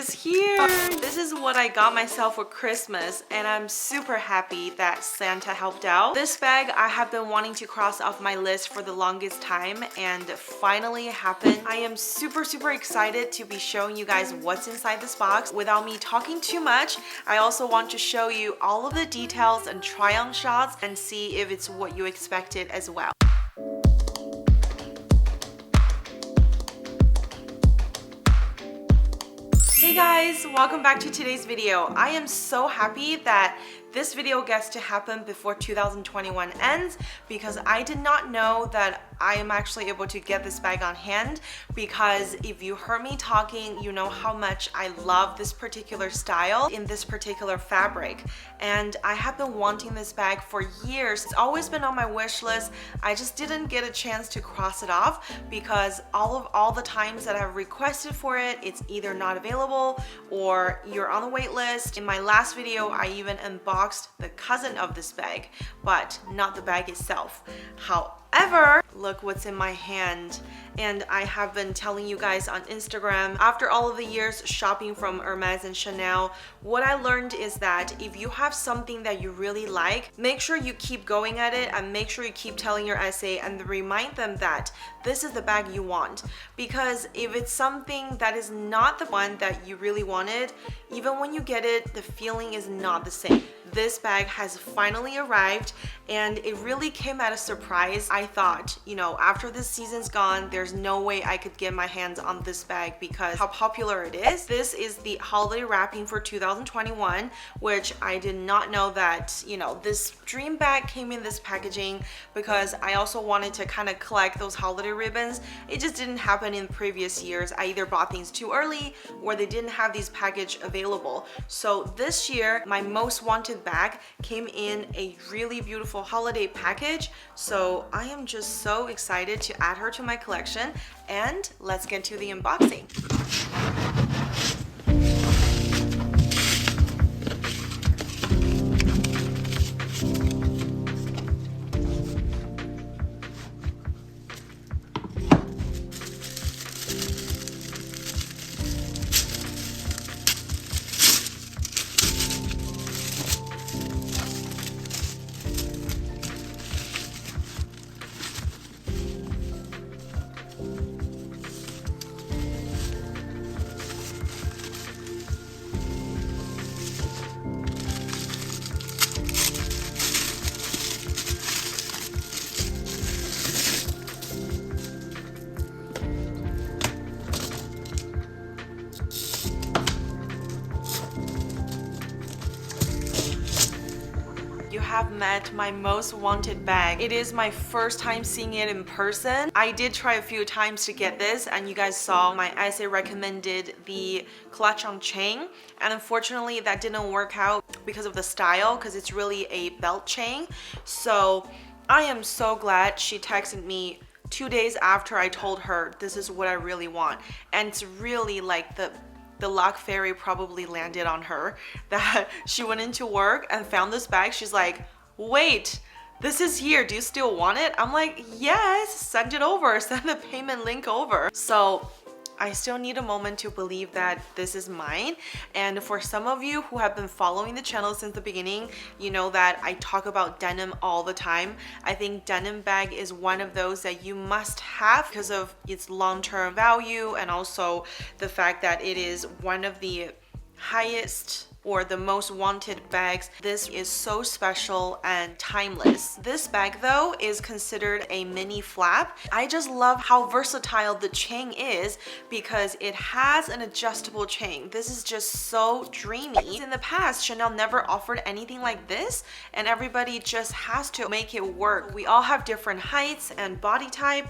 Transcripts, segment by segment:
is here. This is what I got myself for Christmas, and I'm super happy that Santa helped out. This bag I have been wanting to cross off my list for the longest time, and finally it happened. I am super excited to be showing you guys what's inside this box. Without me talking too much, I also want to show you all of the details and try-on shots and see if it's what you expected as well. Hey guys, welcome back to today's video. I am so happy that this video gets to happen before 2021 ends because I did not know that I am actually able to get this bag on hand, because if you heard me talking, you know how much I love this particular style in this particular fabric, and I have been wanting this bag for years. It's always been on my wish list. I just didn't get a chance to cross it off because all the times that I've requested for it, it's either not available or you're on the wait list. In my last video, I even unboxed the cousin of this bag, but not the bag itself. However, look what's in my hand. And I have been telling you guys on Instagram, after all of the years shopping from Xmas and Chanel, what I learned is that if you have something that you really like, make sure you keep going at it and make sure you keep telling your SA and remind them that this is the bag you want. Because if it's something that is not the one that you really wanted, even when you get it, the feeling is not the same. This bag has finally arrived, and it really came at a surprise. I thought, you know, after this season's gone, there's no way I could get my hands on this bag because how popular it is. This is the holiday wrapping for 2021, which I did not know that, you know, this dream bag came in this packaging, because I also wanted to kind of collect those holiday ribbons. It just didn't happen in previous years. I either bought things too early or they didn't have these package available. So this year, my most wanted bag came in a really beautiful holiday package. So I am just so excited to add her to my collection, and let's get to the unboxing. You have met my most wanted bag. It is my first time seeing it in person. I did try a few times to get this, and you guys saw my essay recommended the clutch on chain, and unfortunately that didn't work out because of the style, because it's really a belt chain. So I am so glad she texted me 2 days after I told her this is what I really want, and it's really like the luck fairy probably landed on her, that she went into work and found this bag. She's like, wait, this is here, do you still want it? I'm like, yes, send it over, send the payment link over. So I still need a moment to believe that this is mine. And for some of you who have been following the channel since the beginning, you know that I talk about denim all the time. I think denim bag is one of those that you must have because of its long-term value, and also the fact that it is one of the highest or the most wanted bags. This is so special and timeless. This bag though is considered a mini flap. I just love how versatile the chain is because it has an adjustable chain. This is just so dreamy. In the past, Chanel never offered anything like this, and everybody just has to make it work. We all have different heights and body type.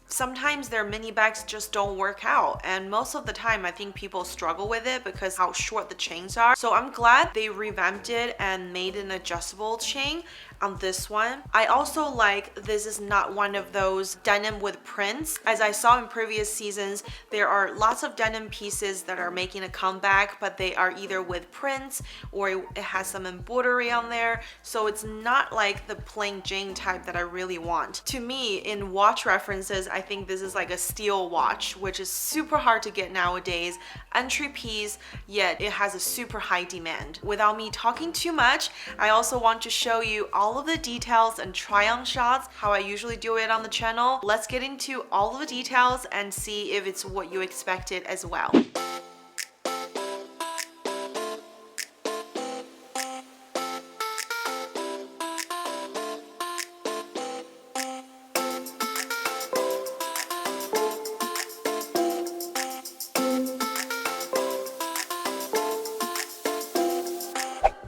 Sometimes their mini bags just don't work out, and most of the time I think people struggle with it because how short the chains are. So I'm glad they revamped it and made an adjustable chain. on this one. I also like this is not one of those denim with prints. As I saw in previous seasons, there are lots of denim pieces that are making a comeback, but they are either with prints or it has some embroidery on there. So it's not like the plain Jane type that I really want. To me, in watch references, I think this is like a steel watch, which is super hard to get nowadays. Entry piece, yet it has a super high demand. Without me talking too much, I also want to show you all of the details and try-on shots, how I usually do it on the channel. Let's get into all of the details and see if it's what you expected as well.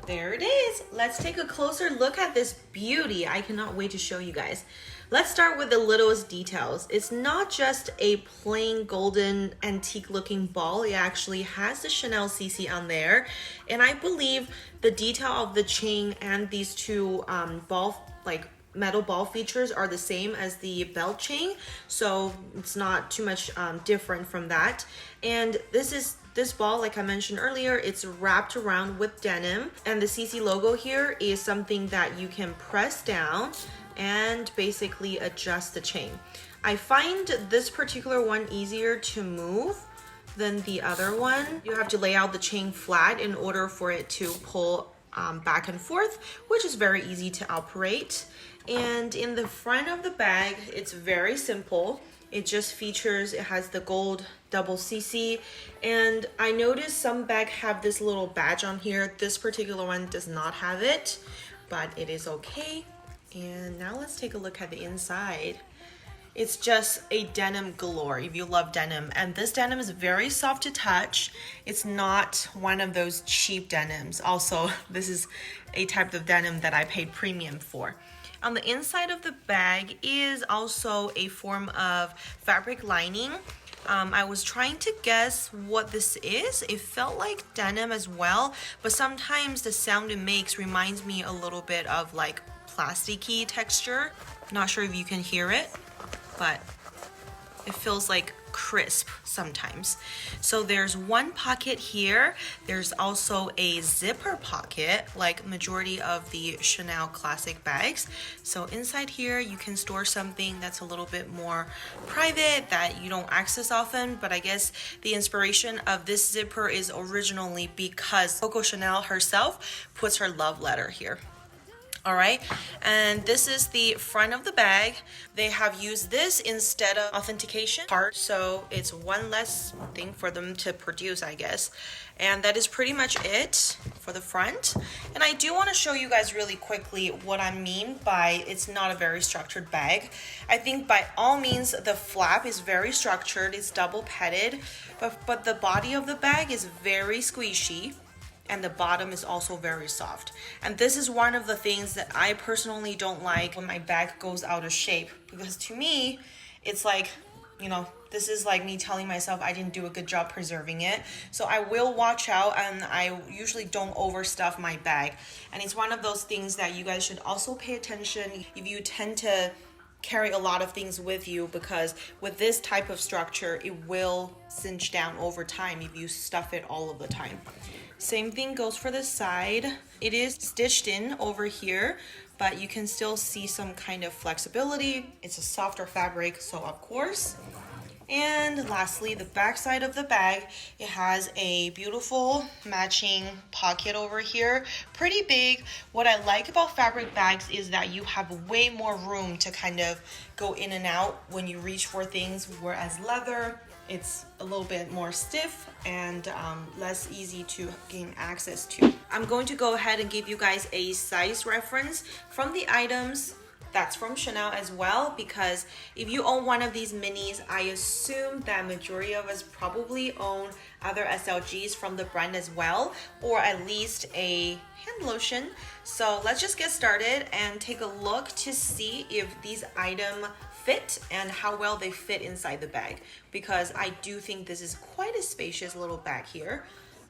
There it is. Let's take a closer look at this beauty. I cannot wait to show you guys. Let's start with the littlest details. It's not just a plain golden antique looking ball. It actually has the Chanel CC on there. And I believe the detail of the chain and these two metal ball features are the same as the belt chain, so it's not too much different from that. And this ball, like I mentioned earlier, it's wrapped around with denim, and the CC logo here is something that you can press down and basically adjust the chain. I find this particular one easier to move than the other one. You have to lay out the chain flat in order for it to pull back and forth, which is very easy to operate. And in the front of the bag, it's very simple. It just features, it has the gold double CC, and I noticed some bags have this little badge on here. This particular one does not have it, but it is okay. And now let's take a look at the inside. It's just a denim galore if you love denim, and this denim is very soft to touch. It's not one of those cheap denims. Also, this is a type of denim that I paid premium for. On the inside of the bag is also a form of fabric lining. I was trying to guess what this is. It felt like denim as well, but sometimes the sound it makes reminds me a little bit of like plasticky texture. Not sure if you can hear it, but it feels like crisp sometimes. So there's one pocket here. There's also a zipper pocket, like majority of the Chanel classic bags. So inside here you can store something that's a little bit more private that you don't access often, but I guess the inspiration of this zipper is originally because Coco Chanel herself puts her love letter here. All right, and this is the front of the bag. They have used this instead of authentication card, so it's one less thing for them to produce, I guess. And that is pretty much it for the front. And I do want to show you guys really quickly what I mean by it's not a very structured bag. I think by all means the flap is very structured, it's double petted, but the body of the bag is very squishy. And the bottom is also very soft. And this is one of the things that I personally don't like when my bag goes out of shape, because to me, it's like, you know, this is like me telling myself I didn't do a good job preserving it. So I will watch out, and I usually don't overstuff my bag. And it's one of those things that you guys should also pay attention if you tend to carry a lot of things with you, because with this type of structure, it will cinch down over time if you stuff it all of the time. Same thing goes for the side. It is stitched in over here, but you can still see some kind of flexibility. It's a softer fabric, so of course. And lastly, the back side of the bag, it has a beautiful matching pocket over here, pretty big. What I like about fabric bags is that you have way more room to kind of go in and out when you reach for things, whereas leather, it's a little bit more stiff and less easy to gain access to. I'm going to go ahead and give you guys a size reference from the items that's from Chanel as well, because if you own one of these minis, I assume that majority of us probably own other SLGs from the brand as well, or at least a hand lotion. So let's just get started and take a look to see if these items fit and how well they fit inside the bag, because I do think this is quite a spacious little bag here.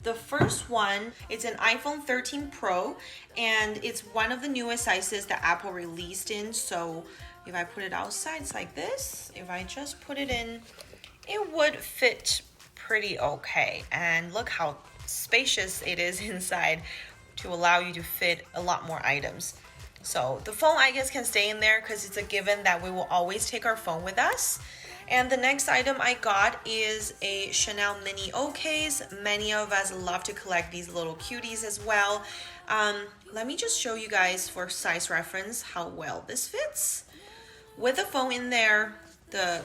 The first one, it's an iPhone 13 Pro, and it's one of the newest sizes that Apple released in. So if I put it outside, it's like this. If I just put it in, it would fit pretty okay. And look how spacious it is inside to allow you to fit a lot more items. So the phone, I guess, can stay in there because it's a given that we will always take our phone with us. And the next item I got is a Chanel Mini case. Many of us love to collect these little cuties as well. Let me just show you guys for size reference how well this fits. With the phone in there, the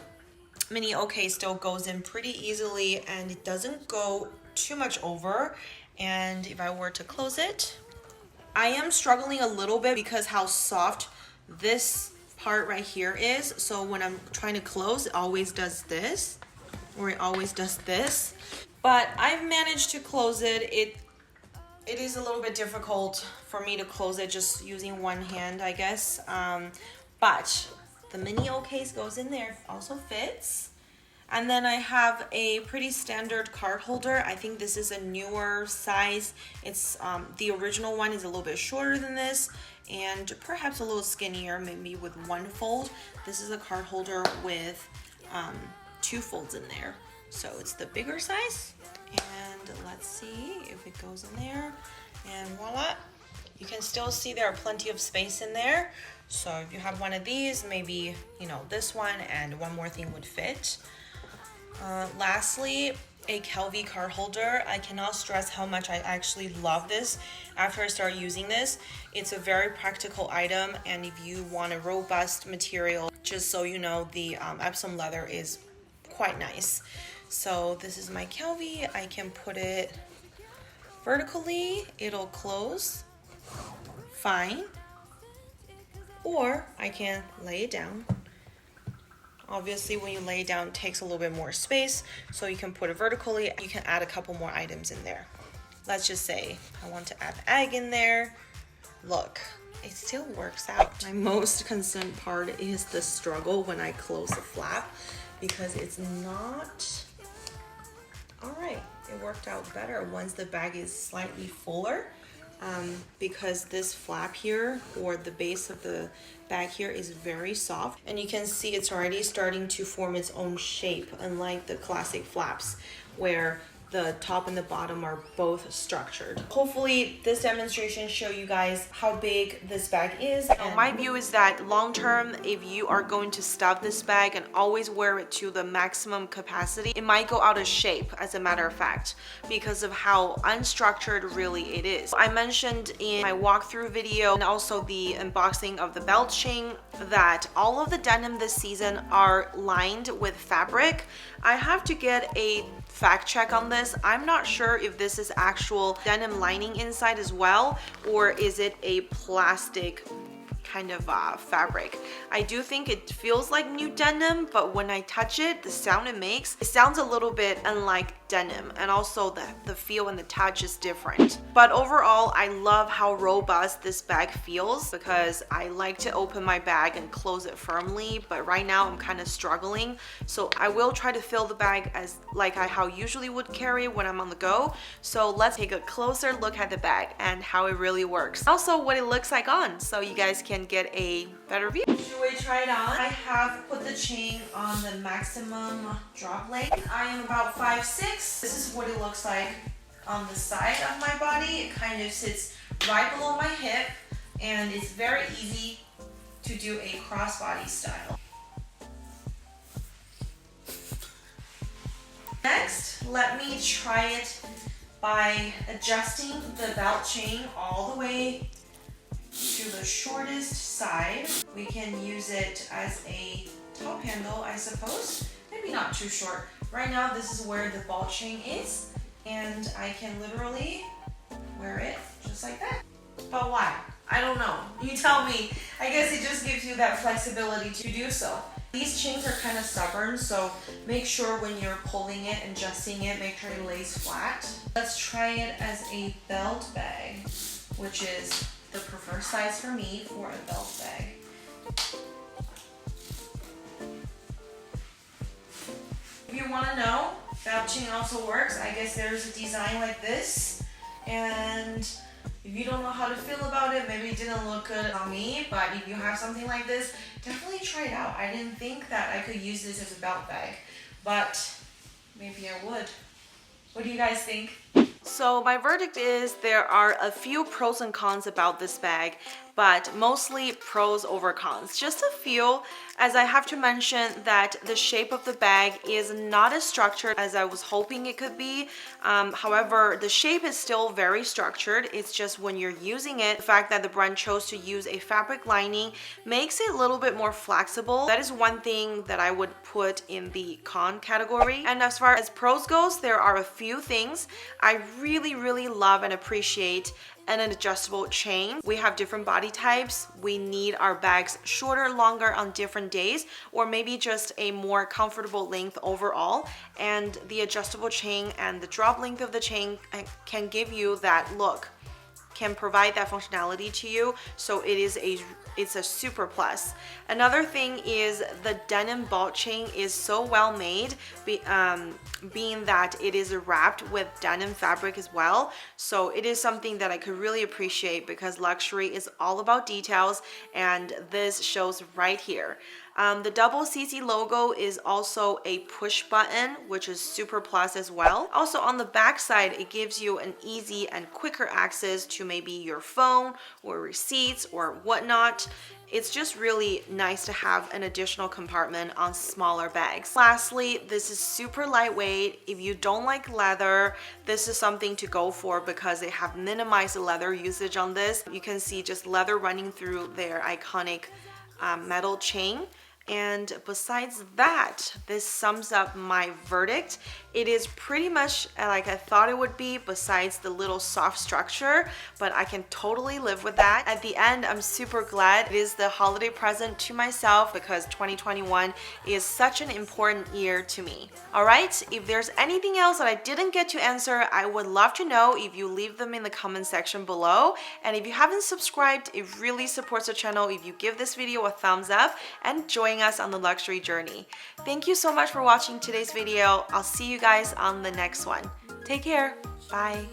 Mini case still goes in pretty easily and it doesn't go too much over. And if I were to close it, I am struggling a little bit because how soft this part right here is. So when I'm trying to close, it always does this, or it always does this. But I've managed to close it. It is a little bit difficult for me to close it just using one hand, I guess. But the Mini case goes in there, also fits. And then I have a pretty standard card holder. I think this is a newer size. It's the original one is a little bit shorter than this and perhaps a little skinnier, maybe with one fold. This is a card holder with 2 folds in there. So it's the bigger size. And let's see if it goes in there. And voila, you can still see there are plenty of space in there. So if you have one of these, maybe, you know, this one and one more thing would fit. Lastly, a Kelvy card holder. I cannot stress how much I actually love this after I started using this. It's a very practical item, and if you want a robust material, just so you know, the Epsom leather is quite nice. So this is my Kelvy. I can put it vertically, it'll close fine, or I can lay it down. Obviously, when you lay it down, it takes a little bit more space, so you can put it vertically. You can add a couple more items in there. Let's just say I want to add egg in there. Look, it still works out. My most concerned part is the struggle when I close the flap, because it's not... All right, it worked out better once the bag is slightly fuller. Because this flap here, or the base of the bag here, is very soft, and you can see it's already starting to form its own shape, unlike the classic flaps where the top and the bottom are both structured. Hopefully this demonstration show you guys how big this bag is. And my view is that long term, if you are going to stuff this bag and always wear it to the maximum capacity, it might go out of shape, as a matter of fact, because of how unstructured really it is. I mentioned in my walkthrough video and also the unboxing of the belt chain that all of the denim this season are lined with fabric. I have to get a fact check on this. I'm not sure if this is actual denim lining inside as well, or is it a plastic kind of fabric. I do think it feels like new denim, but when I touch it, the sound it makes, it sounds a little bit unlike denim, and also the feel and the touch is different. But overall, I love how robust this bag feels, because I like to open my bag and close it firmly, but right now I'm kind of struggling. So I will try to fill the bag as like how I usually would carry when I'm on the go. So let's take a closer look at the bag and how it really works. Also what it looks like on, so you guys can get a better view. Should we try it on? I have put the chain on the maximum drop length. I am about 5'6". This is what it looks like on the side of my body. It kind of sits right below my hip, and it's very easy to do a crossbody style. Next, let me try it by adjusting the belt chain all the way to the shortest side. We can use it as a top handle, I suppose. Maybe not too short. Right now, this is where the ball chain is, and I can literally wear it just like that. But why? I don't know. You tell me. I guess it just gives you that flexibility to do so. These chains are kind of stubborn, so make sure when you're pulling it and adjusting it, make sure it lays flat. Let's try it as a belt bag, which is the preferred size for me for a belt bag. If you want to know, Fab chain also works. I guess there's a design like this, and if you don't know how to feel about it, maybe it didn't look good on me, but if you have something like this, definitely try it out. I didn't think that I could use this as a belt bag, but maybe I would. What do you guys think? So my verdict is there are a few pros and cons about this bag, but mostly pros over cons. Just a few, as I have to mention that the shape of the bag is not as structured as I was hoping it could be. However, the shape is still very structured. It's just when you're using it, the fact that the brand chose to use a fabric lining makes it a little bit more flexible. That is one thing that I would put in the con category. And as far as pros goes, there are a few things I really love and appreciate. And an adjustable chain. We have different body types. We need our bags shorter, longer on different days, or maybe just a more comfortable length overall. And the adjustable chain and the drop length of the chain can give you that look, can provide that functionality to you. So it's a super plus. Another thing is the denim ball chain is so well made, being that it is wrapped with denim fabric as well. So it is something that I could really appreciate because luxury is all about details, and this shows right here. The double CC logo is also a push button, which is super plus as well. Also on the back side, it gives you an easy and quicker access to maybe your phone or receipts or whatnot. It's just really nice to have an additional compartment on smaller bags. Lastly, this is super lightweight. If you don't like leather, this is something to go for because they have minimized leather usage on this. You can see just leather running through their iconic metal chain. And besides that, this sums up my verdict. It is pretty much like I thought it would be, besides the little soft structure, but I can totally live with that. At the end, I'm super glad it is the holiday present to myself because 2021 is such an important year to me. All right, if there's anything else that I didn't get to answer, I would love to know if you leave them in the comment section below. And if you haven't subscribed, it really supports the channel if you give this video a thumbs up and join us on the luxury journey. Thank you so much for watching today's video. I'll see you guys on the next one. Take care. Bye.